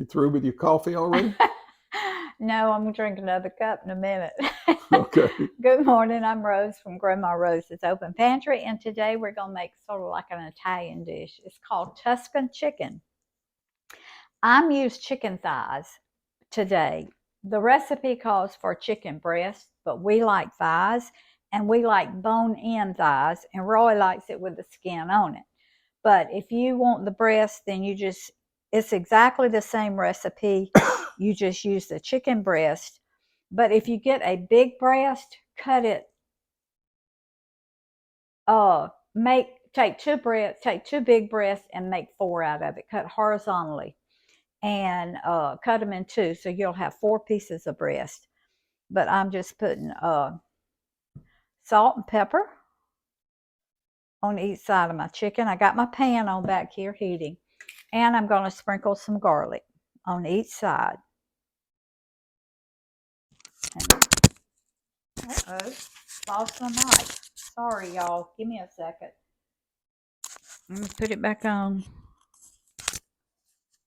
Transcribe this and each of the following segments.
You through with your coffee already? No, I'm going to drink another cup in a minute. Okay. Good morning. I'm Rose from Grandma Rose's Open Pantry, and today we're going to make sort of like an Italian dish. It's called Tuscan Chicken. I'm using chicken thighs today. The recipe calls for chicken breast, but we like thighs, and we like bone-in thighs, and Roy likes it with the skin on it. But if you want the breast, then it's exactly the same recipe. You just use the chicken breast. But if you get a big breast, cut it, take two big breasts and make four out of it. Cut horizontally and cut them in two. So you'll have four pieces of breast. But I'm just putting salt and pepper on each side of my chicken. I got my pan on back here heating. And I'm going to sprinkle some garlic on each side. Uh-oh, lost my mic. Sorry, y'all. Give me a second. Let me put it back on.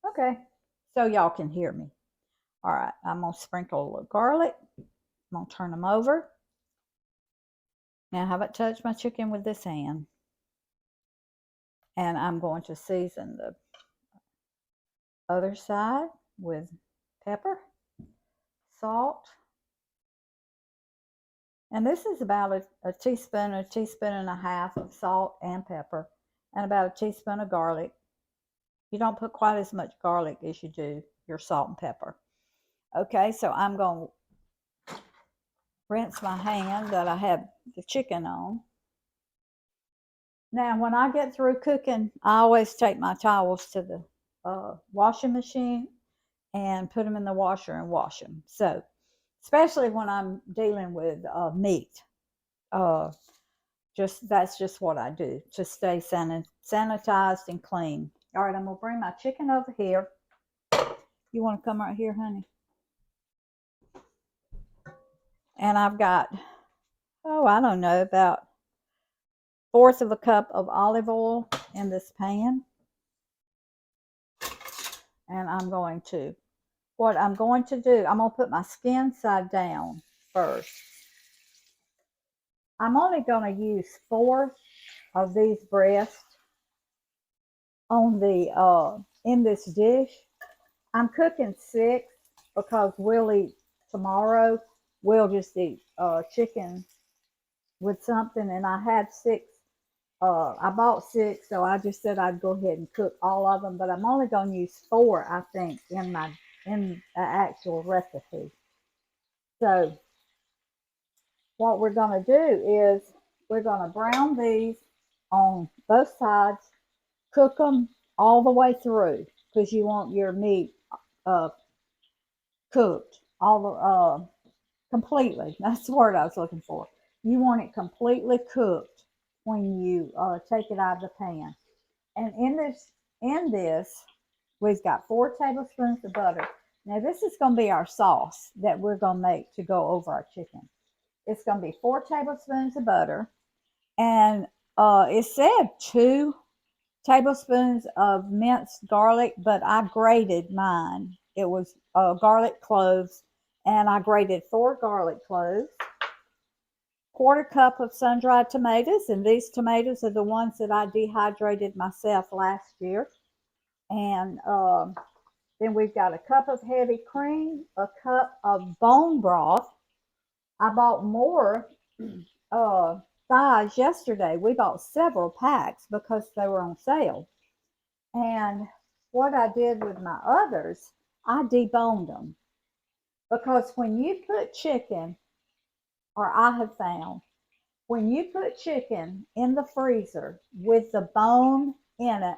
Okay, so y'all can hear me. All right, I'm going to sprinkle a little garlic. I'm going to turn them over. Now, I haven't touched my chicken with this hand. And I'm going to season the other side with pepper, salt. And this is about a teaspoon and a half of salt and pepper, and about a teaspoon of garlic. You don't put quite as much garlic as you do your salt and pepper. Okay, so I'm going to rinse my hand that I have the chicken on. Now, when I get through cooking, I always take my towels to the washing machine and put them in the washer and wash them. So, especially when I'm dealing with meat. That's just what I do to stay sanitized and clean. All right, I'm gonna bring my chicken over here. You want to come right here, honey? And I've got, I don't know, about 1/4 of a cup of olive oil in this pan. And what I'm going to do, I'm gonna put my skin side down first. I'm only going to use 4 of these breasts on in this dish. I'm cooking 6 because we'll eat tomorrow. We'll just eat chicken with something, and I had 6. I bought 6, so I just said I'd go ahead and cook all of them. But I'm only going to use 4, I think, in the actual recipe. So what we're going to do is we're going to brown these on both sides, cook them all the way through because you want your meat cooked completely. That's the word I was looking for. You want it completely cooked when you take it out of the pan. And in this, we've got 4 tablespoons of butter. Now this is going to be our sauce that we're going to make to go over our chicken. It's going to be 4 tablespoons of butter, and it said 2 tablespoons of minced garlic, but I grated mine. It was garlic cloves, and I grated 4 garlic cloves. 1/4 cup of sun-dried tomatoes, and these tomatoes are the ones that I dehydrated myself last year. And then we've got a cup of heavy cream, a cup of bone broth. I bought more thighs yesterday. We bought several packs because they were on sale. And what I did with my others, I deboned them. Because when you put chicken, or I have found, when you put chicken in the freezer with the bone in it,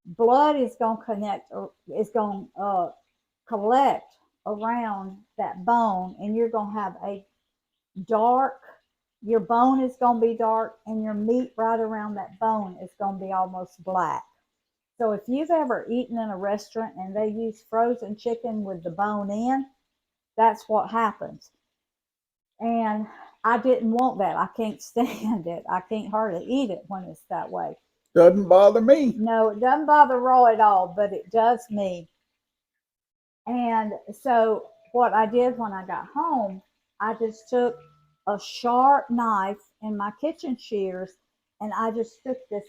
blood is going to collect around that bone, and you're going to have your bone is going to be dark, and your meat right around that bone is going to be almost black. So if you've ever eaten in a restaurant and they use frozen chicken with the bone in, that's what happens. And I didn't want that. I can't stand it. I can't hardly eat it when it's that way. Doesn't bother me. No, it doesn't bother Roy at all, but it does me. And so what I did when I got home, I just took a sharp knife and my kitchen shears, and I just took this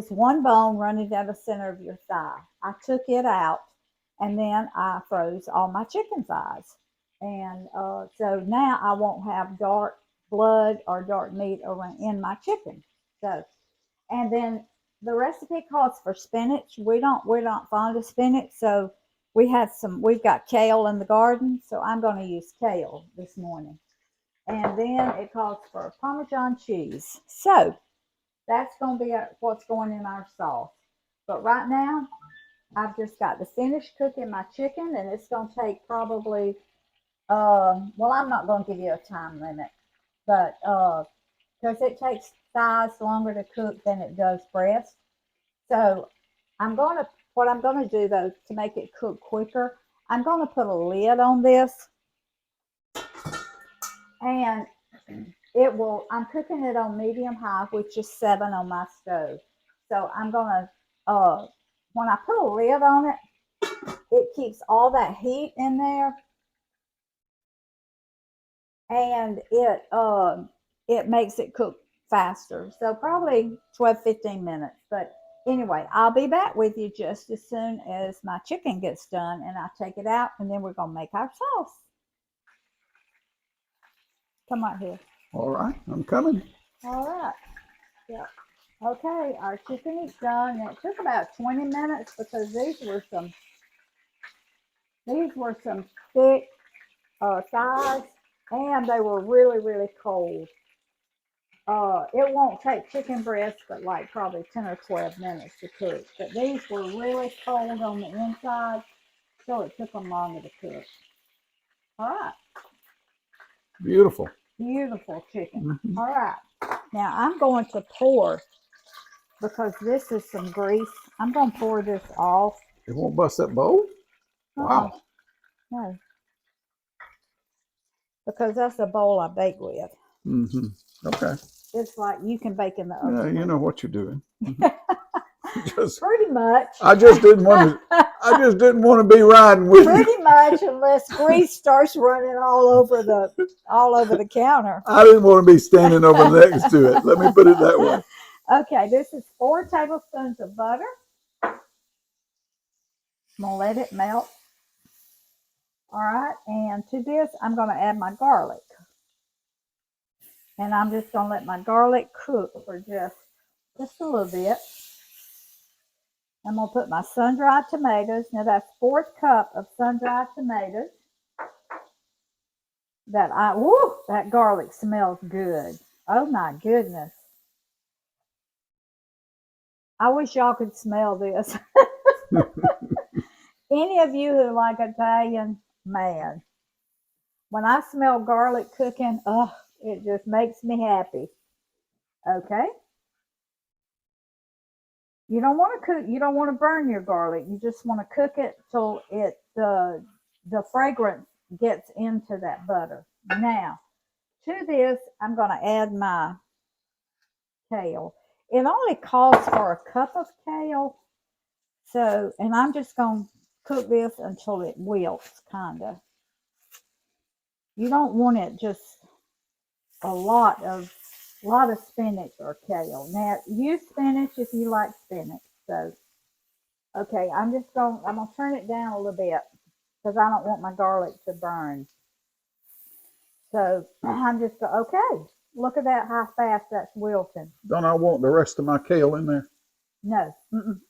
one bone running down the center of your thigh. I took it out, and then I froze all my chicken thighs. And so now I won't have dark blood or dark meat around in my chicken. So, and then the recipe calls for spinach. We're not fond of spinach, so we've got kale in the garden, so I'm going to use kale this morning. And then it calls for Parmesan cheese. So that's going to be what's going in our sauce. But right now, I've just got to finish cooking my chicken, and it's going to take probably, well, I'm not going to give you a time limit, but because it takes thighs longer to cook than it does breast. So what I'm going to do though, to make it cook quicker, I'm going to put a lid on this, and I'm cooking it on medium high, which is 7 on my stove. So I'm going to, when I put a lid on it, it keeps all that heat in there, and it makes it cook faster. So probably 12-15 minutes. But anyway, I'll be back with you just as soon as my chicken gets done, and I'll take it out, and then we're going to make our sauce. Come right here. All right, I'm coming. All right. Yep. Okay, our chicken is done. It took about 20 minutes because these were some thick thighs, and they were really, really cold. It won't take chicken breast but like probably 10 or 12 minutes to cook. But these were really cold on the inside, so it took them longer to cook. All right. Beautiful. Beautiful chicken. Mm-hmm. All right. Now I'm going to pour, because this is some grease. I'm going to pour this off. It won't bust that bowl? Wow. No. Because that's the bowl I bake with. Mm-hmm. Okay. It's like you can bake in the oven. Yeah, you know what you're doing. Mm-hmm. Pretty much. I just didn't want to be riding with you. Pretty much, unless grease starts running all over the counter. I didn't want to be standing over next to it. Let me put it that way. Okay, this is 4 tablespoons of butter. I'm gonna let it melt. All right, and to this, I'm gonna add my garlic. And I'm just gonna let my garlic cook for just a little bit. I'm gonna put my sun-dried tomatoes. Now that's 1/4 cup of sun-dried tomatoes. That garlic smells good. Oh my goodness. I wish y'all could smell this. Any of you who like Italian, man, when I smell garlic cooking, it just makes me happy. Okay. You don't want to cook. You don't want to burn your garlic. You just want to cook it till the fragrance gets into that butter. Now, to this, I'm going to add my kale. It only calls for a cup of kale. So, and I'm just going to cook this until it wilts, kind of. You don't want it just a lot of spinach or kale. Now, use spinach if you like spinach. So, okay, I'm gonna turn it down a little bit because I don't want my garlic to burn. So I'm just okay. Look at that, how fast that's wilting. Don't I want the rest of my kale in there? No,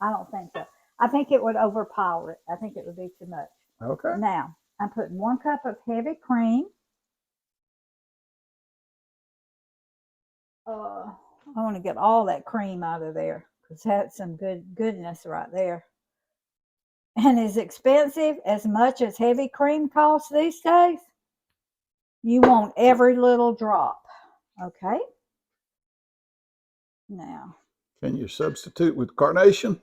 I don't think so. I think it would overpower it. I think it would be too much. Okay. Now I'm putting 1 cup of heavy cream. I want to get all that cream out of there because that's some goodness right there. And as expensive as much as heavy cream costs these days, you want every little drop. Okay. Now, can you substitute with carnation?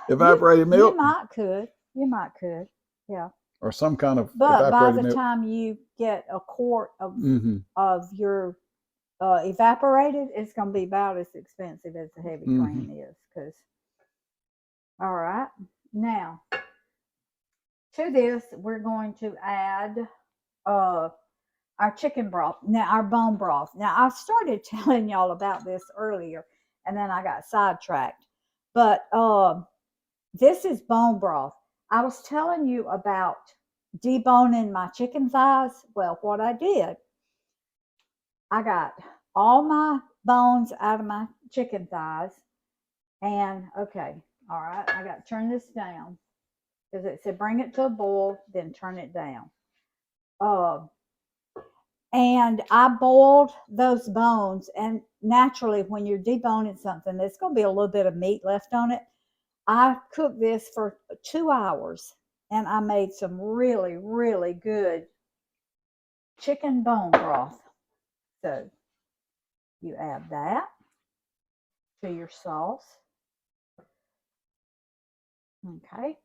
Evaporated milk? You might could. Yeah. Or some kind of But by evaporated the milk. time you get a quart of your evaporated, it's going to be about as expensive as the heavy cream is. All right. Now, to this, we're going to add our chicken broth. Now, our bone broth. Now, I started telling y'all about this earlier, and then I got sidetracked. But this is bone broth. I was telling you about deboning my chicken thighs. Well, what I did, I got all my bones out of my chicken thighs. And okay, all right, I got to turn this down because it said bring it to a boil, then turn it down. And I boiled those bones. And naturally, when you're deboning something, there's going to be a little bit of meat left on it. I cooked this for 2 hours, and I made some really, really good chicken bone broth. So you add that to your sauce. Okay.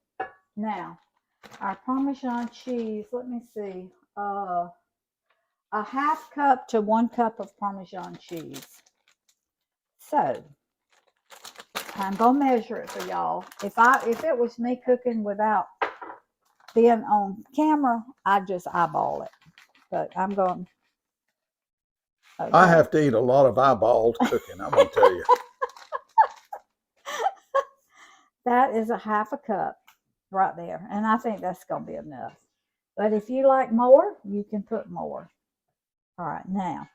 Now, our Parmesan cheese, let me see, a half cup to 1 cup of Parmesan cheese. So, I'm going to measure it for y'all. If it was me cooking without being on camera, I'd just eyeball it. But I'm going. Okay. I have to eat a lot of eyeballed cooking, I'm going to tell you. That is a half a cup right there. And I think that's going to be enough. But if you like more, you can put more. All right, now.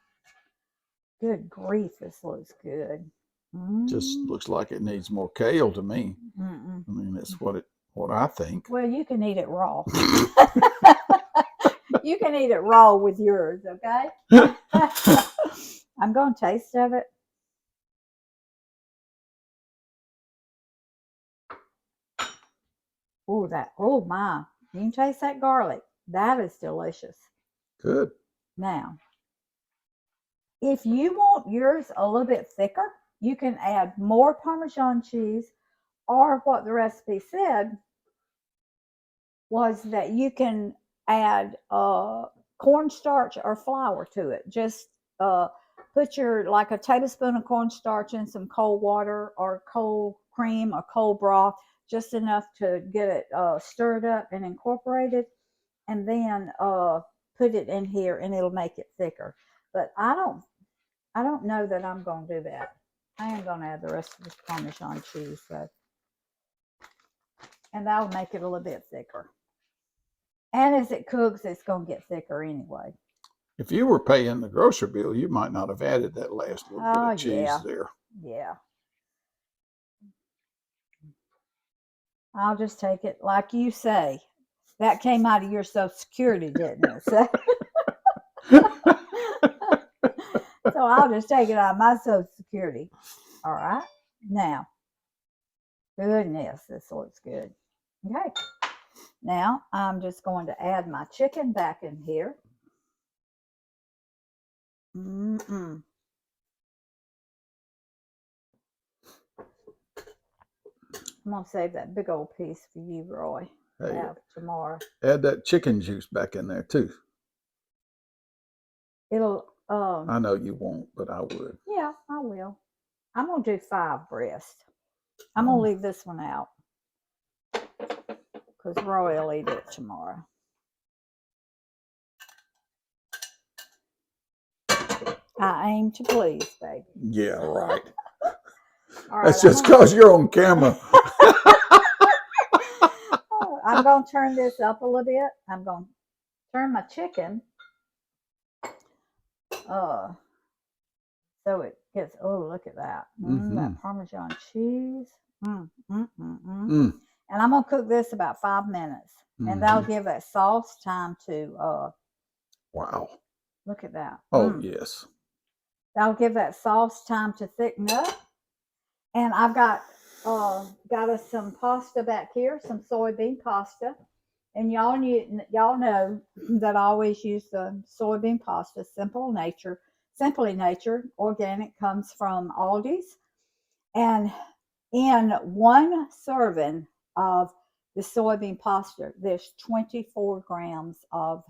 Good grief, this looks good. Just looks like it needs more kale to me. Mm-mm. I mean, that's what I think. Well, you can eat it raw. You can eat it raw with yours, okay? I'm going to taste of it. Oh my. You can taste that garlic. That is delicious. Good. Now, if you want yours a little bit thicker, you can add more Parmesan cheese, or what the recipe said was that you can add cornstarch or flour to it. Just put like a tablespoon of cornstarch in some cold water or cold cream or cold broth, just enough to get it stirred up and incorporated, and then put it in here, and it'll make it thicker. But I don't know that I'm going to do that. I am going to add the rest of this Parmesan cheese, so, and that'll make it a little bit thicker. And as it cooks, it's going to get thicker anyway. If you were paying the grocery bill, you might not have added that last little bit of cheese there. Yeah. I'll just take it like you say. That came out of your Social Security, didn't it? So, so I'll just take it out of my Social Security. All right. Now, goodness, this looks good. Okay. Now, I'm just going to add my chicken back in here. I'm going to save that big old piece for you, Roy. Hey, have tomorrow. Add that chicken juice back in there, too. It'll... I know you won't, but I would. Yeah, I will. I'm going to do 5 breasts. I'm going to leave this one out, because Roy will eat it tomorrow. I aim to please, baby. Yeah, right. All That's right, just because you're on camera. I'm going to turn this up a little bit. I'm going to turn my chicken so it gets, oh, look at that. That Parmesan cheese. And I'm going to cook this about 5 minutes. And that'll give that sauce time to... wow. Look at that. Oh, yes. That'll give that sauce time to thicken up. And I've got us some pasta back here, some soybean pasta. And y'all know that I always use the soybean pasta, Simply Nature, organic, comes from Aldi's. And in 1 serving of the soybean pasta, there's 24 grams of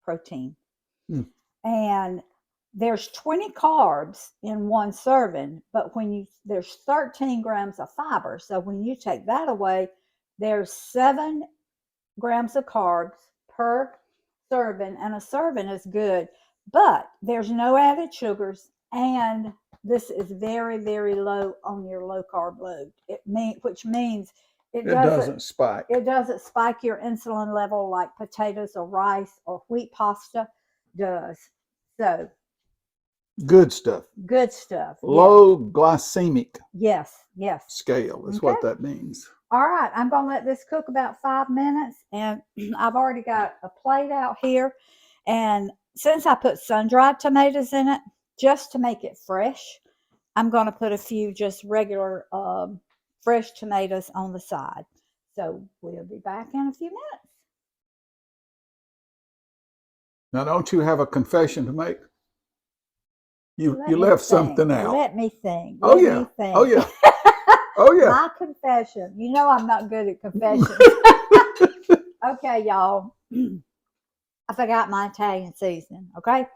protein. And there's 20 carbs in 1 serving, but there's 13 grams of fiber. So when you take that away, There's 7 grams of carbs per serving, and a serving is good, but there's no added sugars, and this is very, very low on your low carb load. Which means It doesn't spike. it doesn't spike your insulin level like potatoes or rice or wheat pasta does. So Good stuff. good stuff. Low glycemic Yes. scale is Okay. what that means. All right, I'm going to let this cook about 5 minutes, and I've already got a plate out here. And since I put sun-dried tomatoes in it, just to make it fresh, I'm going to put a few just regular fresh tomatoes on the side. So we'll be back in a few minutes. Now, don't you have a confession to make? You Let me left think. something out. Let me think. Oh, Let yeah. me think. Oh, yeah. Oh, yeah. My confession. You know I'm not good at confessions. Okay, y'all. I forgot my Italian seasoning. Okay.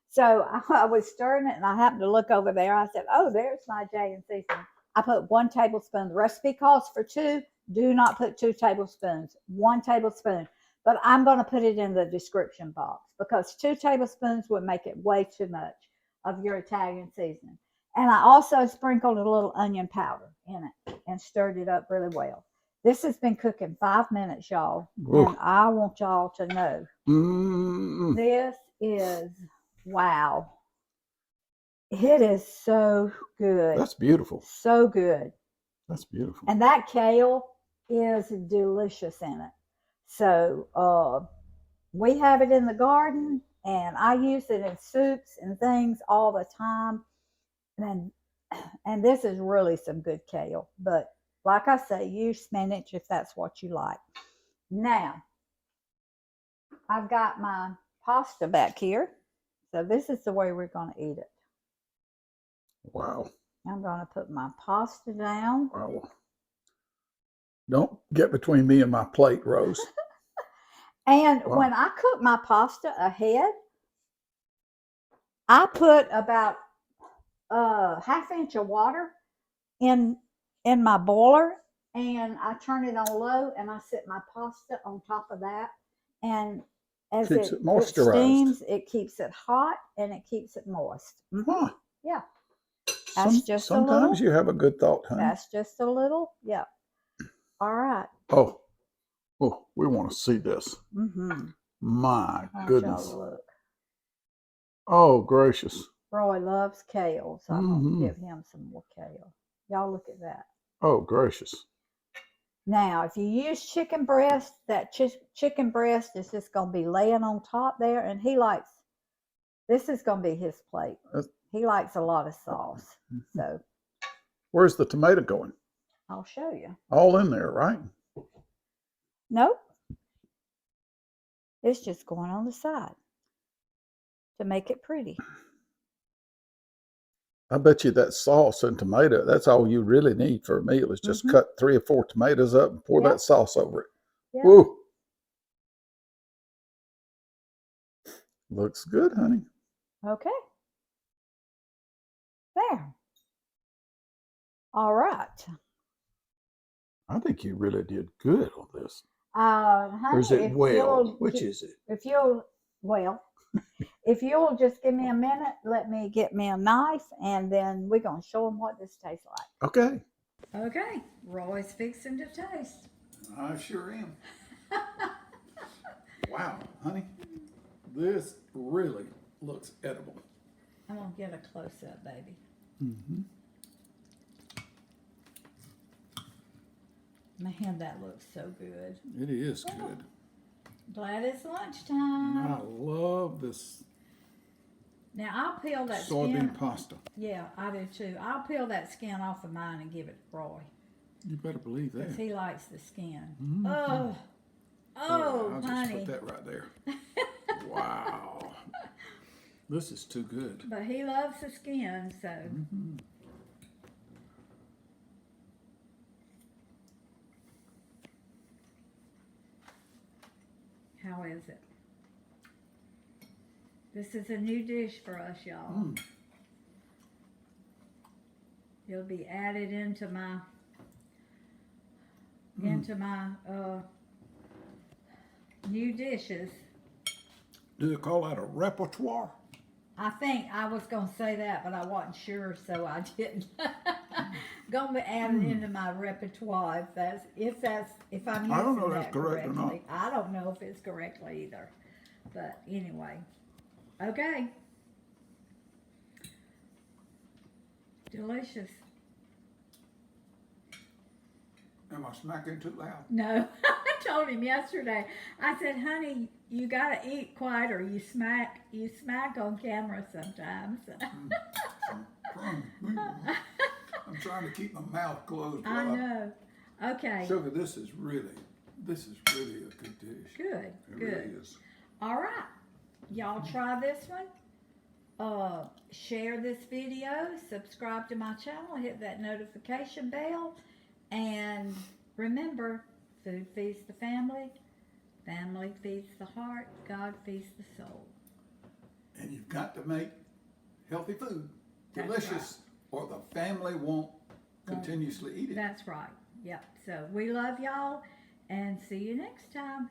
So I was stirring it and I happened to look over there. I said, oh, there's my Italian seasoning. I put 1 tablespoon. The recipe calls for 2. Do not put 2 tablespoons. 1 tablespoon. But I'm going to put it in the description box because 2 tablespoons would make it way too much of your Italian seasoning. And I also sprinkled a little onion powder in it and stirred it up really well. This has been cooking 5 minutes, y'all. Ooh. And I want y'all to know this is wow. It is so good. That's beautiful. So good. That's beautiful. And that kale is delicious in it. So we have it in the garden, and I use it in soups and things all the time. And this is really some good kale. But like I say, use spinach if that's what you like. Now, I've got my pasta back here. So this is the way we're going to eat it. Wow. I'm going to put my pasta down. Wow. Don't get between me and my plate, Rose. And Wow. when I cook my pasta ahead, I put about a ½ inch of water in my boiler, and I turn it on low, and I set my pasta on top of that. And as Keeps it it moisturized. steams, it keeps it hot and it keeps it moist. Huh. Yeah. That's just sometimes a little. you have a good thought, honey. That's just a little. Yeah. All right. Oh, we want to see this. Mm-hmm. My I want goodness. y'all to look. Oh, gracious. Roy loves kale, so I'm going Mhm. to give him some more kale. Y'all look at that. Oh, gracious. Now, if you use chicken breast, that chicken breast is just going to be laying on top there, and this is going to be his plate. He likes a lot of sauce. So Where's the tomato going? I'll show you. All in there, right? Nope. It's just going on the side to make it pretty. I bet you that sauce and tomato, that's all you really need for a meal is just cut 3 or 4 tomatoes up and pour that sauce over it. Yep. Woo! Looks good, honey. Okay. There. All right. I think you really did good on this. Honey, Or is it well? Which is it? If you'll just give me a minute, let me get me a knife, and then we're going to show them what this tastes like. Okay. Okay. Roy's fixing to taste. I sure am. Wow, honey. This really looks edible. I'm going to get a close-up, baby. Mm-hmm. Man, that looks so good. It is good. Glad it's lunchtime. I love this Now, I'll peel that soybean skin. pasta. Yeah, I do too. I'll peel that skin off of mine and give it to Roy. You better believe that. Because he likes the skin. Mm-hmm. Oh, I'll honey. just put that right there. Wow. This is too good. But he loves the skin, so. Mm-hmm. How is it? This is a new dish for us, y'all. Mm. It'll be added into my into my new dishes. Do they call that a repertoire? I think I was gonna say that, but I wasn't sure, so I didn't. Gonna be added into my repertoire if I'm using I don't know that that's correct or not. correctly. I don't know if it's correctly either, but anyway, okay. Delicious. Am I smacking too loud? No, I told him yesterday. I said, honey, you gotta eat quiet or you smack on camera sometimes. I'm trying to keep my mouth closed. I Rob. know. Okay. Sugar, this is really a good dish. Good. It Good. really is. All right. Y'all try this one. Share this video. Subscribe to my channel. Hit that notification bell. And remember, food feeds the family. Family feeds the heart. God feeds the soul. And you've got to make healthy food That's delicious, or the family won't continuously eat it. That's right. Yep. So we love y'all and see you next time.